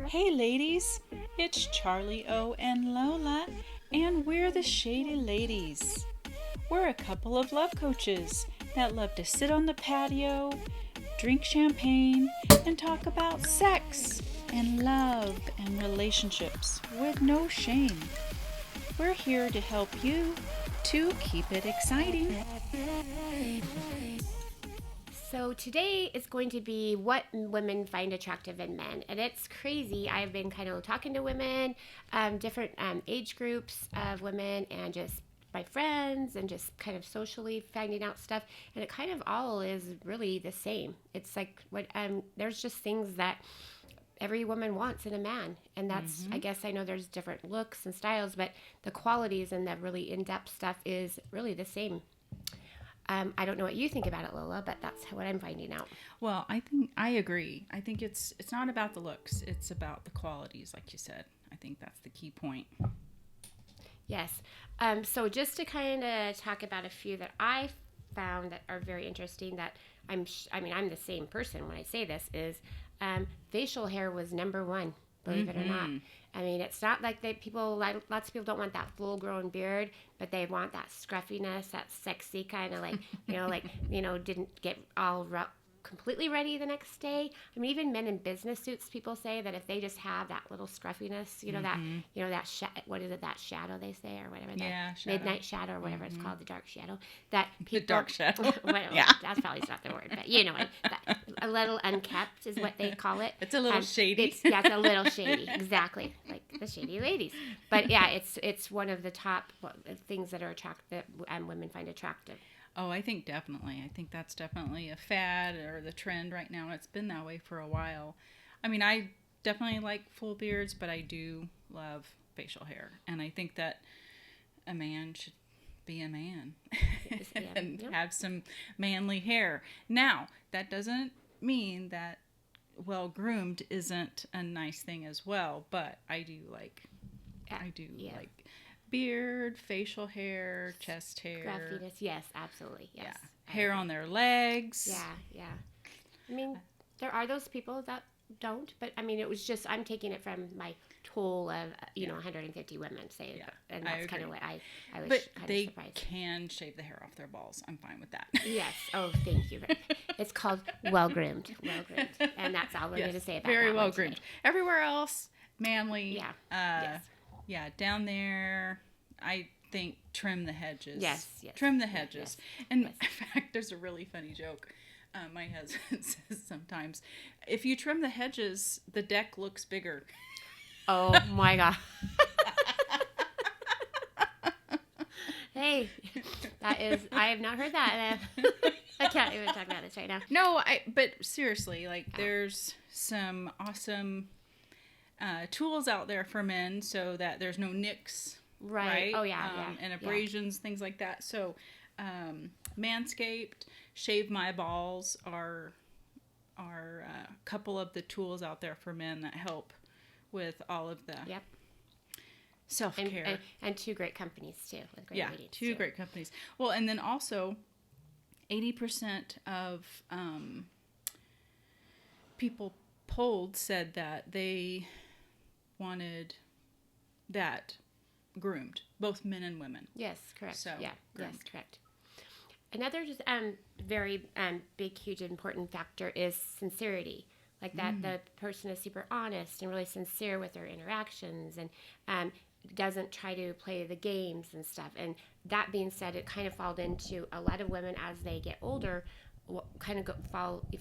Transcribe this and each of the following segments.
Hey ladies, it's Charlie O and Lola, and we're the Shady Ladies. We're a couple of love coaches that love to sit on the patio, drink champagne, and talk about sex and love and relationships with no shame. We're here to help you to keep it exciting. So today is going to be what women find attractive in men, and it's crazy. I've been kind of talking to women, different age groups of women, and just my friends, and just kind of socially finding out stuff, and it kind of all is really the same. It's like what there's just things that every woman wants in a man, and that's I guess I know there's different looks and styles, but the qualities and the really in-depth stuff is really the same. I don't know what you think about it, Lola, but that's what I'm finding out. Well, I agree. I think it's not about the looks, it's about the qualities, like you said. I think that's the key point. Yes. So just to kind of talk about a few that I found that are very interesting that I'm the same person when I say this is facial hair was number one, believe it or not. I mean, it's not like lots of people don't want that full grown beard, but they want that scruffiness, that sexy kind of like, didn't get all completely ready the next day. I mean, even men in business suits, people say that if they just have that little scruffiness, what is it, that shadow they say, or whatever, that shadow. Midnight shadow, or whatever it's called, the dark shadow, that people, The dark shadow. Whatever, Yeah. that's probably not the word, but you know it. A little unkept is what they call it. It's a little shady. It's a little shady, exactly, like the Shady Ladies. But yeah, it's one of the top things that are attractive, women find attractive. Oh, I think definitely. I think that's definitely a fad or the trend right now. It's been that way for a while. I mean, I definitely like full beards, but I do love facial hair. And I think that a man should be a man and have some manly hair. Now, that doesn't mean that well-groomed isn't a nice thing as well, but I do like beard, facial hair, chest hair. Scruffiness, yes, absolutely, yes. Yeah. Hair on their legs. Yeah. I mean, there are those people that don't, but I mean, it was just, I'm taking it from my toll of, 150 women saying, and that's kind of what I was but kind they of surprised. can shave the hair off their balls. I'm fine with that. Yes. Oh, thank you. It's called well-groomed. Well-groomed. And that's all we're going to say about very that well one today. groomed. Everywhere else, manly. Yeah. Yes. Yeah, down there, I think trim the hedges. Yes. Trim the hedges. Yes. And in fact, there's a really funny joke. My husband says sometimes, if you trim the hedges, the deck looks bigger. Oh my God. Hey, I have not heard that. I can't even talk about this right now. No, but seriously, there's some awesome tools out there for men so that there's no nicks. Right? Oh, yeah. And abrasions, things like that. So, Manscaped, Shave My Balls are a couple of the tools out there for men that help with all of the self-care. And two great companies, too. With great ratings, two great companies. Well, and then also 80% of people polled said that they wanted that groomed, both men and women. Yes, correct. So, yes, groomed. correct. Another just very big, huge, important factor is sincerity. Like that the person is super honest and really sincere with their interactions, and doesn't try to play the games and stuff. And that being said, it kind of falls into a lot of women as they get older,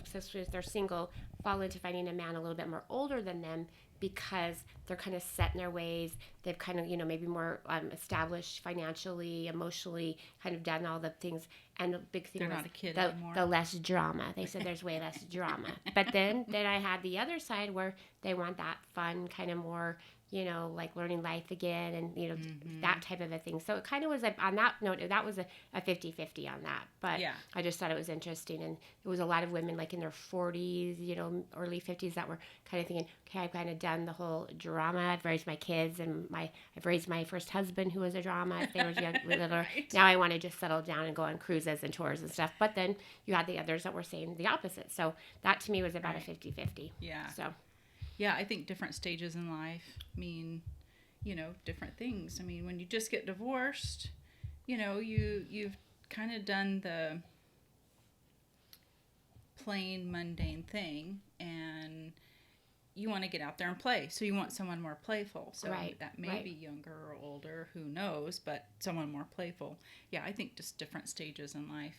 especially if they're single, fall into finding a man a little bit more older than them, because they're kind of set in their ways. They've kind of, maybe more established financially, emotionally, kind of done all the things. And the big thing They're was not a kid anymore. the less drama. They said there's way less drama. But then I had the other side where they want that fun, kind of more, like learning life again and, that type of a thing. So it kind of was on that note, that was a 50-50 on that. But Yeah. I just thought it was interesting. And it was a lot of women like in their 40s, early 50s that were kind of thinking, okay, I've kind of done the whole drama. I've raised my kids and I've raised my first husband who was a drama if they were young, little. Right. Now I want to just settle down and go on cruises and tours and stuff. But then you had the others that were saying the opposite. So that to me was about a 50-50. Yeah. So. Yeah, I think different stages in life mean, different things. I mean, when you just get divorced, you've kind of done the plain mundane thing, and you want to get out there and play. So you want someone more playful. So that may be younger or older, who knows, but someone more playful. Yeah, I think just different stages in life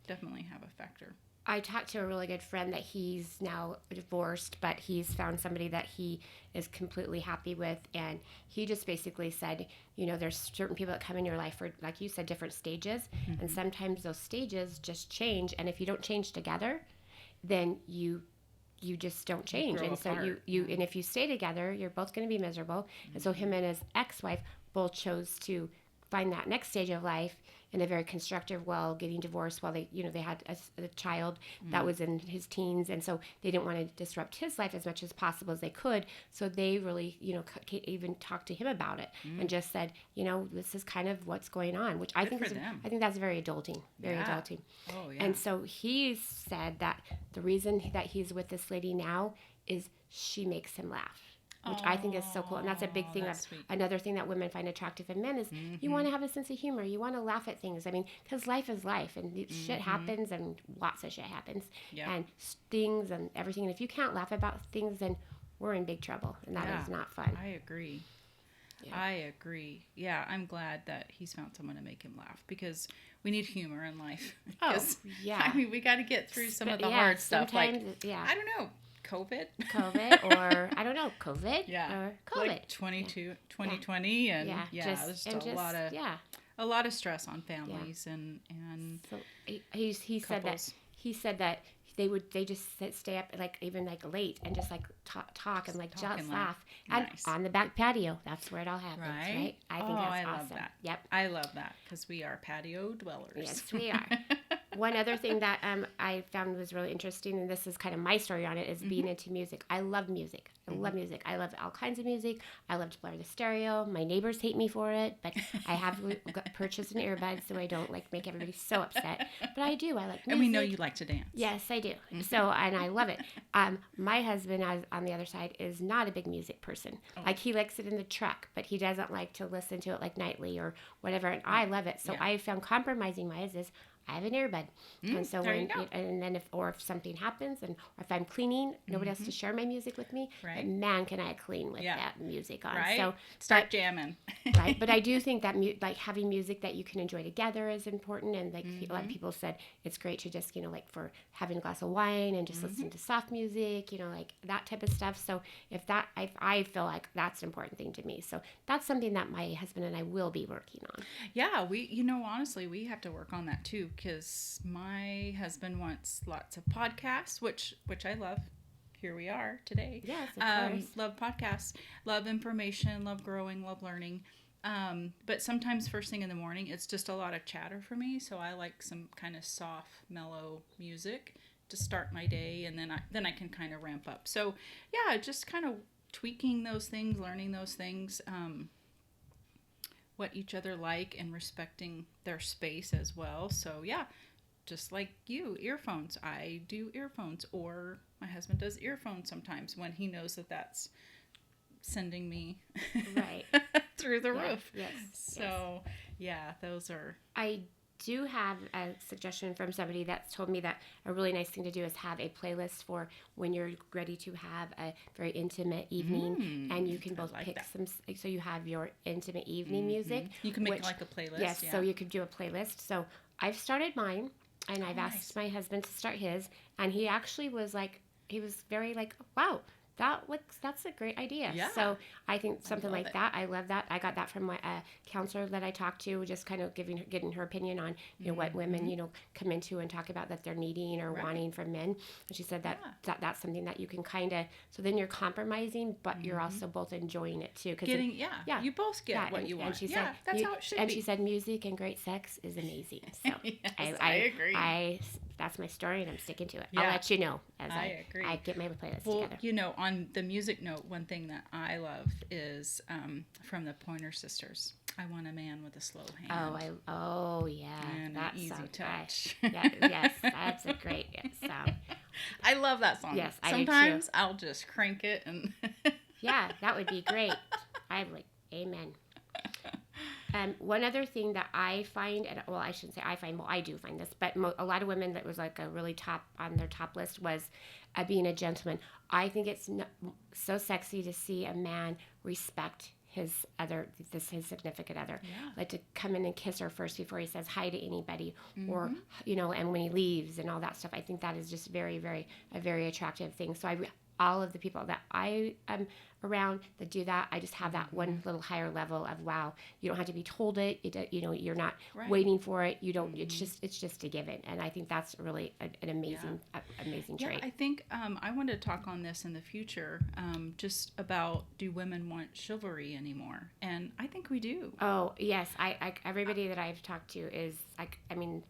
definitely have a factor. I talked to a really good friend that he's now divorced, but he's found somebody that he is completely happy with. And he just basically said, there's certain people that come in your life for, like you said, different stages. Mm-hmm. And sometimes those stages just change. And if you don't change together, then you just don't change. And so and if you stay together, you're both going to be miserable. Mm-hmm. And so him and his ex-wife both chose to find that next stage of life in a very constructive, getting divorced while they had a child that was in his teens. And so they didn't want to disrupt his life as much as possible as they could. So they really, even talked to him about it and just said, this is kind of what's going on, which I think that's very adulting, adulting. Oh, yeah. And so he said that the reason that he's with this lady now is she makes him laugh, which I think is so cool. And that's a big thing. Another thing that women find attractive in men is you want to have a sense of humor. You want to laugh at things. I mean, because life is life, and shit happens, and lots of shit happens, and things and everything. And if you can't laugh about things, then we're in big trouble, and that is not fun. I agree. Yeah. I agree. Yeah, I'm glad that he's found someone to make him laugh, because we need humor in life. Oh, yeah. I mean, we got to get through some of the hard stuff. Like, I don't know. COVID, or I don't know, COVID, or COVID, like 2020, and there's just a lot of stress on families and. So he said that they just stay up late and just talk and just laugh and on the back patio. That's where it all happens, right? I think that's awesome. Love that. Yep, I love that, because we are patio dwellers. Yes, we are. One other thing that I found was really interesting, and this is kind of my story on it, is being into music. I love music. I love music. I love all kinds of music. I love to blare the stereo. My neighbors hate me for it, but I have purchased an earbud so I don't make everybody so upset. But I do. I like music. And we know you like to dance. Yes, I do. So, and I love it. My husband, on the other side, is not a big music person. Oh. He likes it in the truck, but he doesn't like to listen to it nightly or whatever. And I love it. So I found compromising my is I have an earbud, and so and then if something happens, or if I'm cleaning, nobody has to share my music with me. Right. But man, can I clean with that music on? Right. So start jamming. Right. But I do think that having music that you can enjoy together is important, and a lot of people said it's great to just for having a glass of wine and just listen to soft music, that type of stuff. So I feel like that's an important thing to me. So that's something that my husband and I will be working on. Yeah, we honestly we have to work on that too, because my husband wants lots of podcasts, which I love. Here we are today. Yes, of course. Love podcasts, love information, love growing, love learning. But sometimes first thing in the morning, it's just a lot of chatter for me. So I like some kind of soft, mellow music to start my day, and then I can kind of ramp up. So yeah, just kind of tweaking those things, learning those things. What each other like, and respecting their space as well. So yeah, just like you, earphones. I do earphones, or my husband does earphones sometimes when he knows that that's sending me through the roof. Yes. So yeah, those are. I do have a suggestion from somebody that's told me that a really nice thing to do is have a playlist for when you're ready to have a very intimate evening, and you can both pick some, so you have your intimate evening music. You can make a playlist. Yes, so you could do a playlist. So I've started mine, and I've asked my husband to start his, and he actually was he was very wow, That's a great idea. Yeah. So I think something love like it. that. I love that. I got that from my counselor that I talked to, just kind of getting her opinion on what women come into and talk about that they're needing or Right. wanting from men. And she said that, Yeah. that's something that you can kind of. So then you're compromising, but you're also both enjoying it too. Cause Getting you both get what you want. And she yeah, said, that's how it should and be. she said music and great sex is amazing. So Yes, I agree. That's my story, and I'm sticking to it. Yeah. I'll let you know as I agree. I get my playlist Well, together. on the music note, one thing that I love is from the Pointer Sisters. I want a man with a slow hand. Oh yeah, And that an easy song. touch. Yes, that's a great song. I love that song. Yes, I do Sometimes too. I'll just crank it and. Yeah, that would be great. I'm like, amen. One other thing that I find, I shouldn't say I find, I do find this, but a lot of women that was like a really top on their top list was being a gentleman. I think it's so sexy to see a man respect his significant other, like to come in and kiss her first before he says hi to anybody, or and when he leaves and all that stuff. I think that is just very, very a very attractive thing. So all of the people that I am around that do that, I just have that one little higher level of wow. You don't have to be told it. You're not waiting for it. You don't. It's just a given, and I think that's really an amazing amazing trait. I think I want to talk on this in the future, just about do women want chivalry anymore? And I think we do. Oh yes, I everybody that I've talked to is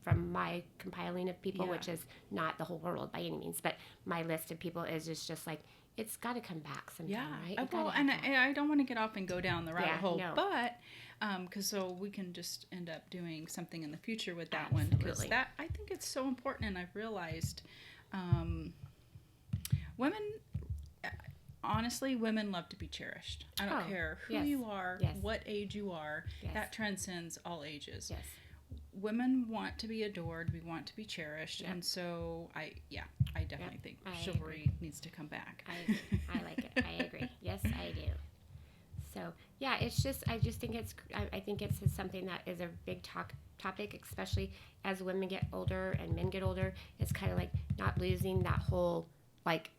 from my compiling of people, which is not the whole world by any means, but my list of people is just like it's got to come back sometime, right? Well, and I don't want to get off and go down the rabbit hole, no. but because so we can just end up doing something in the future with that Absolutely. one. Because that I think it's so important, and I've realized women. Honestly, women love to be cherished. I don't care who you are, what age you are. That transcends all ages. Yes. Women want to be adored. We want to be cherished, and so I definitely think chivalry needs to come back. I like it. I agree. Yes, I do. So yeah, I just think it's something that is a big topic, especially as women get older and men get older. It's kind of like not losing that whole like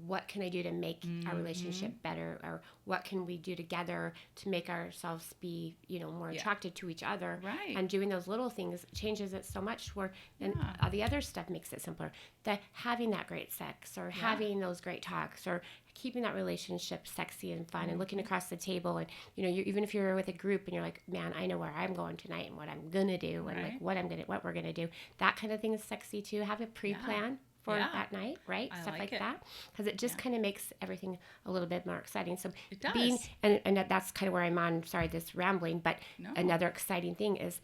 what can I do to make our relationship better, or what can we do together to make ourselves be more attracted to each other, right? And doing those little things changes it so much. Where then the other stuff makes it simpler. That having that great sex, or having those great talks, or keeping that relationship sexy and fun, and looking across the table, and even if you're with a group and you're like, man, I know where I'm going tonight and what I'm gonna do, and like what we're gonna do. That kind of thing is sexy too. Have a pre-plan for that night, right? Stuff like that, because it just kind of makes everything a little bit more exciting. So it does. And that's kind of where I'm on. Sorry, this rambling, but another exciting thing is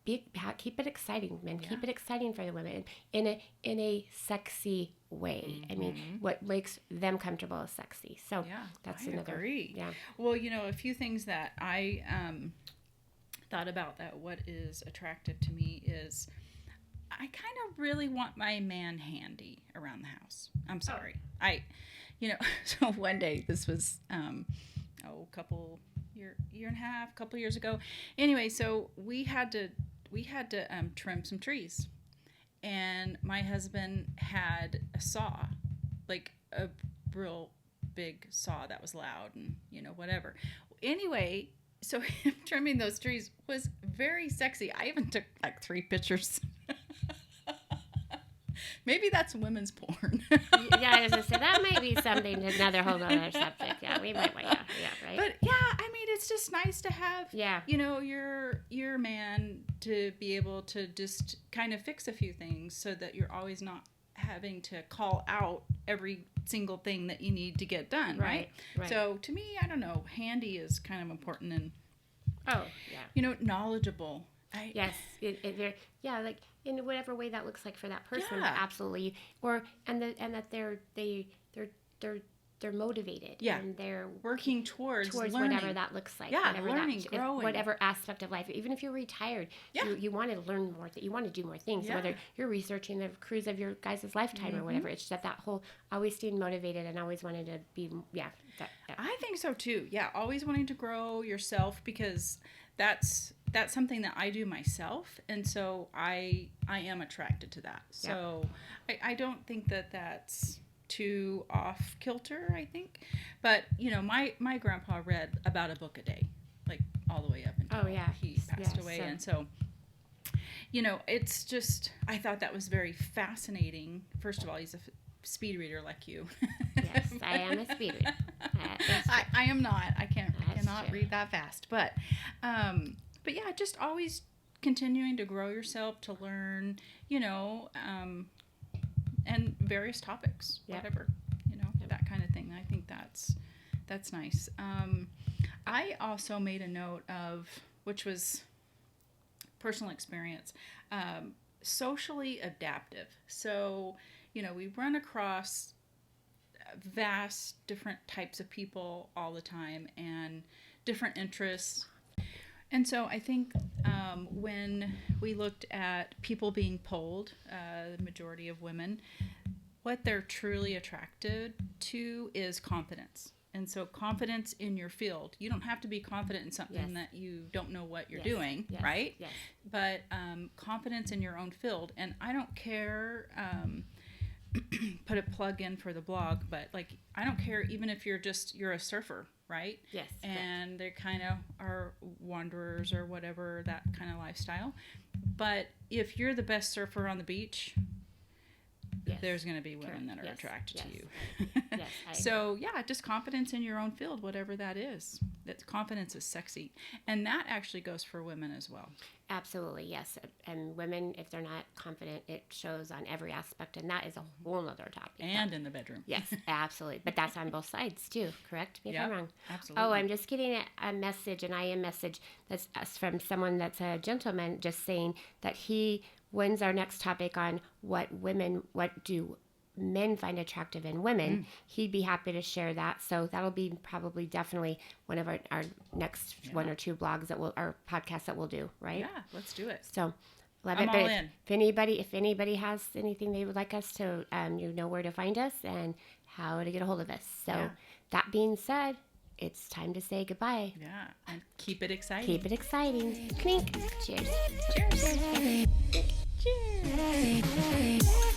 keep it exciting, men. Keep it exciting for the women in a sexy way. I mean, what makes them comfortable is sexy. So that's another. Agree. Yeah. Well, a few things that I thought about that what is attractive to me is I kind of really want my man handy around the house. I'm sorry. So one day, this was year and a half, couple years ago. Anyway, so we had to trim some trees, and my husband had a saw, like a real big saw that was loud and whatever. Anyway, so him trimming those trees was very sexy. I even took like 3 pictures. Maybe that's women's porn. Yeah, I was gonna say that might be something, another whole other subject. Yeah, we might, right? But it's just nice to have, your man to be able to just kind of fix a few things, so that you're always not having to call out every single thing that you need to get done, right? So to me, I don't know, handy is kind of important, and knowledgeable. Yes, like in whatever way that looks like for that person, but absolutely, and that they're motivated, and they're working towards learning. Whatever that looks like, learning, growing, whatever aspect of life. Even if you're retired, you want to learn more. You want to do more things. Whether you're researching the cruise of your guys' lifetime or whatever, it's just that whole always staying motivated and always wanting to be. I think so too. Yeah, always wanting to grow yourself, because that's something that I do myself, and so I am attracted to that. So I don't think that that's too off kilter, I think. But, my grandpa read about a book a day, like all the way up until he passed away. So. And so, it's just, I thought that was very fascinating. First of all, he's a speed reader like you. Yes, I am a speed reader. I am not. I cannot read that fast. But yeah, just always continuing to grow yourself, to learn, and various topics, whatever, that kind of thing. I think that's nice. I also made a note of, which was personal experience, socially adaptive. So, we run across vast different types of people all the time and different interests. And so I think when we looked at people being polled, the majority of women, what they're truly attracted to is confidence. And so confidence in your field. You don't have to be confident in something that you don't know what you're doing, right? Yes. But confidence in your own field. And I don't care, put a plug in for the blog, but I don't care even if you're a surfer, right? Yes. And they kind of are wanderers or whatever, that kind of lifestyle. But if you're the best surfer on the beach, there's going to be women that are attracted to you. Yes, so just confidence in your own field, whatever that is. That confidence is sexy, and that actually goes for women as well. Absolutely, yes. And women, if they're not confident, it shows on every aspect, and that is a whole other topic. And in the bedroom. Yes, absolutely. But that's on both sides too. Correct me if I'm wrong. Absolutely. Oh, I'm just getting a message, an IM message that's from someone that's a gentleman, just saying that when's our next topic on what do men find attractive in women. He'd be happy to share that. So that'll be probably definitely one of our next one or two blogs our podcasts that we'll do, right? Yeah, let's do it. So love I'm it. all in. If anybody has anything they would like us to, you know where to find us and how to get a hold of us. So that being said, it's time to say goodbye. Yeah, and keep it exciting. Keep it exciting. Clink. Cheers. Cheers. Cheers.